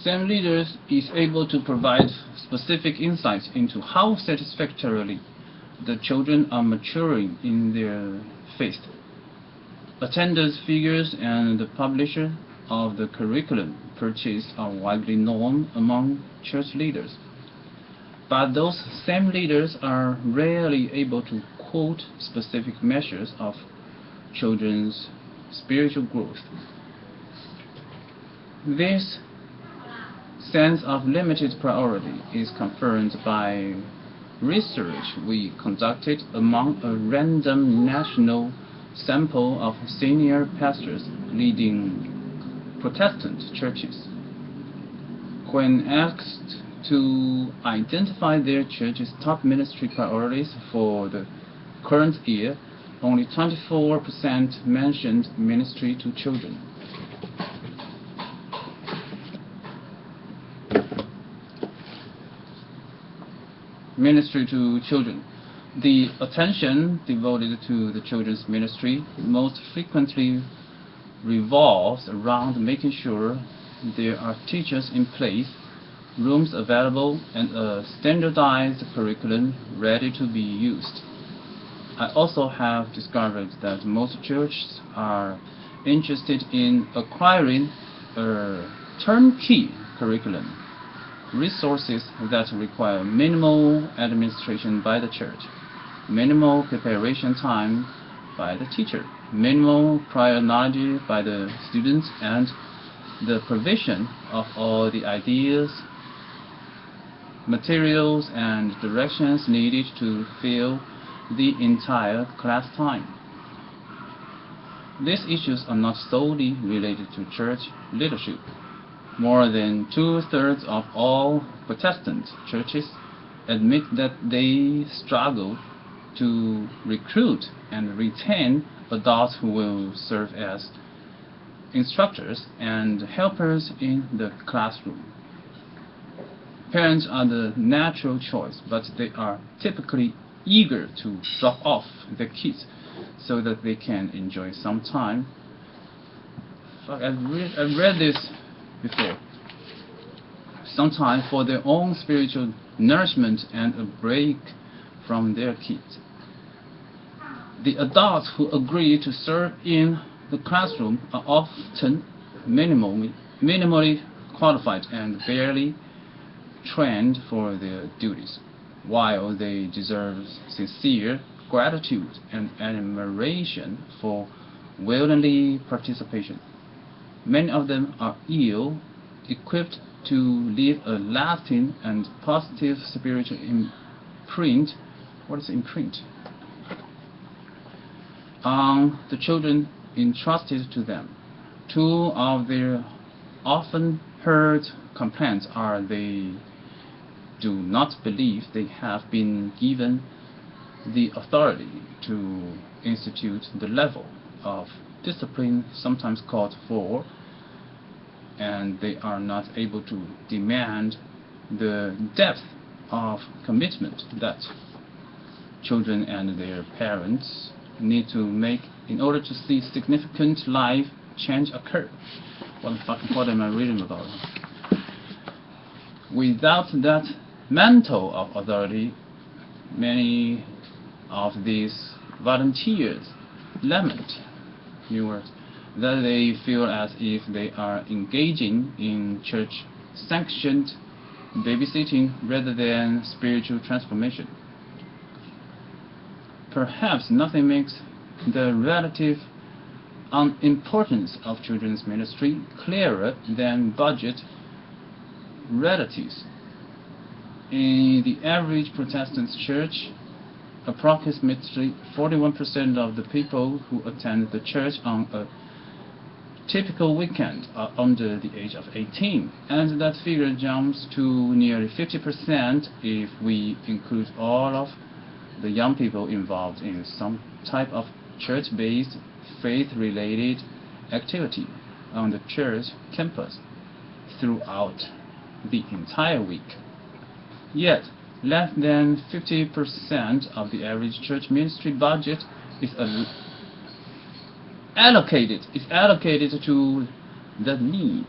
Same leaders is able to provide specific insights into how satisfactorily the children are maturing in their faith. Attendance figures and the publisher of the curriculum purchased are widely known among church leaders, but those same leaders are rarely able to quote specific measures of children's spiritual growth. This sense of limited priority is confirmed by research we conducted among a random national sample of senior pastors leading Protestant churches. When asked to identify their church's top ministry priorities for the current year, only 24% mentioned ministry to children. Ministry to children. The attention devoted to the children's ministry most frequently revolves around making sure there are teachers in place, rooms available, and a standardized curriculum ready to be used. I also have discovered that most churches are interested in acquiring a turnkey curriculum, resources that require minimal administration by the church, minimal preparation time by the teacher, minimal prior knowledge by the students, and the provision of all the ideas, materials, and directions needed to fill the entire class time. These issues are not solely related to church leadership. More than 2/3 of all Protestant churches admit that they struggle to recruit and retain adults who will serve as instructors and helpers in the classroom. Parents are the natural choice, but they are typically eager to drop off their kids so that they can enjoy some time. I've read this before. Some time for their own spiritual nourishment and a break from their kids. The adults who agree to serve in the classroom are often minimally qualified and barely trained for their duties. While they deserve sincere gratitude and admiration for willingly participation, many of them are ill-equipped to leave a lasting and positive spiritual imprint. What is imprint? On the children entrusted to them. Two of their often heard complaints are they do not believe they have been given the authority to institute the level of discipline sometimes called for, and they are not able to demand the depth of commitment that children and their parents need to make in order to see significant life change occur. What am I reading about? Without that mantle of authority, many of these volunteers lament, new words, that they feel as if they are engaging in church-sanctioned babysitting rather than spiritual transformation. Perhaps nothing makes the relative unimportance of children's ministry clearer than budget realities. In the average Protestant church, approximately 41% of the people who attend the church on a typical weekend are under the age of 18, and that figure jumps to nearly 50% if we include all of the young people involved in some type of church-based, faith-related activity on the church campus throughout the entire week. Yet, less than 50% of the average church ministry budget is allocated to that need.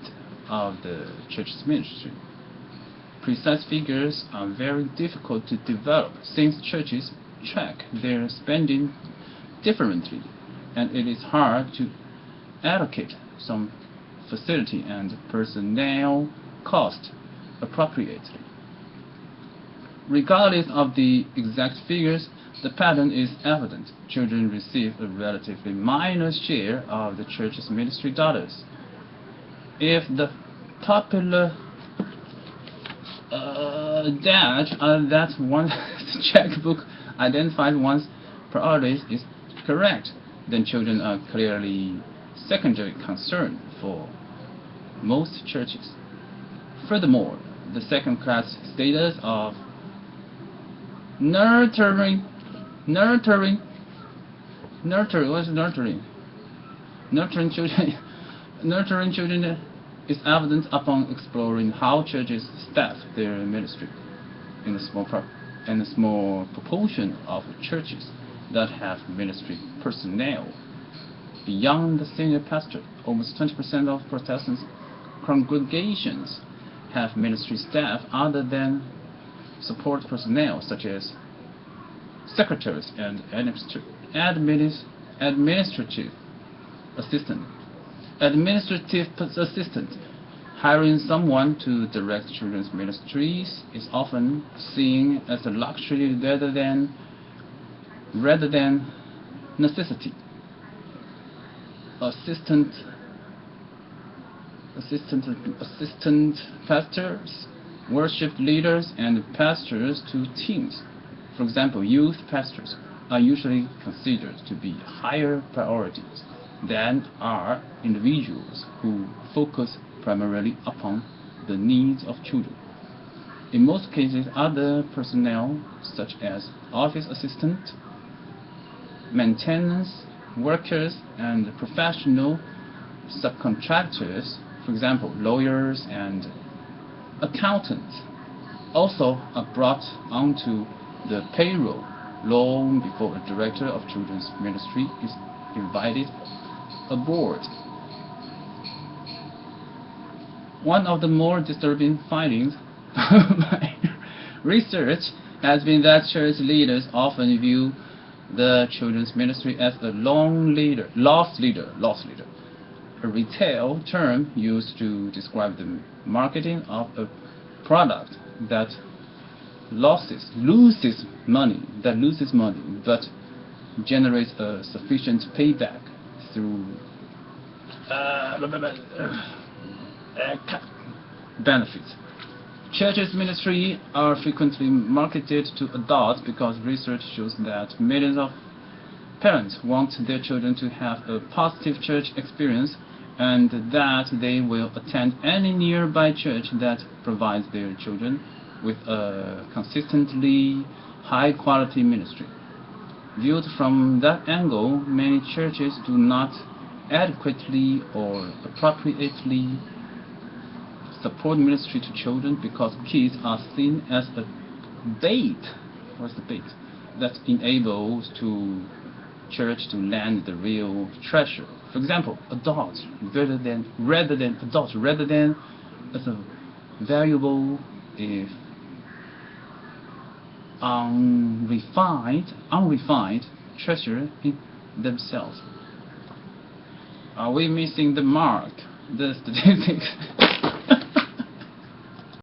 of the church's ministry. Precise figures are very difficult to develop since churches track their spending differently, and it is hard to allocate some facility and personnel cost appropriately. Regardless of the exact figures, the pattern is evident. Children receive a relatively minor share of the church's ministry dollars. If the popular adage that one's checkbook identifies one's priorities is correct, then children are clearly secondary concern for most churches. Furthermore, the second-class status of nurturing children is evident upon exploring how churches staff their ministry. In a small proportion of churches that have ministry personnel beyond the senior pastor, almost 20% of Protestant congregations have ministry staff other than support personnel, such as secretaries and administrative assistant. Hiring someone to direct children's ministries is often seen as a luxury rather than necessity. Assistant pastors, worship leaders, and pastors to teams, for example, youth pastors, are usually considered to be higher priorities than are individuals who focus primarily upon the needs of children. In most cases, other personnel, such as office assistant, maintenance workers, and professional subcontractors, for example, lawyers and accountants, also are brought onto the payroll long before a director of children's ministry is invited aboard. One of the more disturbing findings of my research has been that church leaders often view the children's ministry as a loss leader, a retail term used to describe the marketing of a product that loses money, but generates a sufficient payback through benefits. Churches' ministry are frequently marketed to adults because research shows that millions of parents want their children to have a positive church experience and that they will attend any nearby church that provides their children with a consistently high-quality ministry. Viewed from that angle, many churches do not adequately or appropriately support ministry to children because kids are seen as a bait. What's the bait? That enables to church to land the real treasure. For example, adults rather than as a valuable if unrefined treasure in themselves. Are we missing the mark? The statistics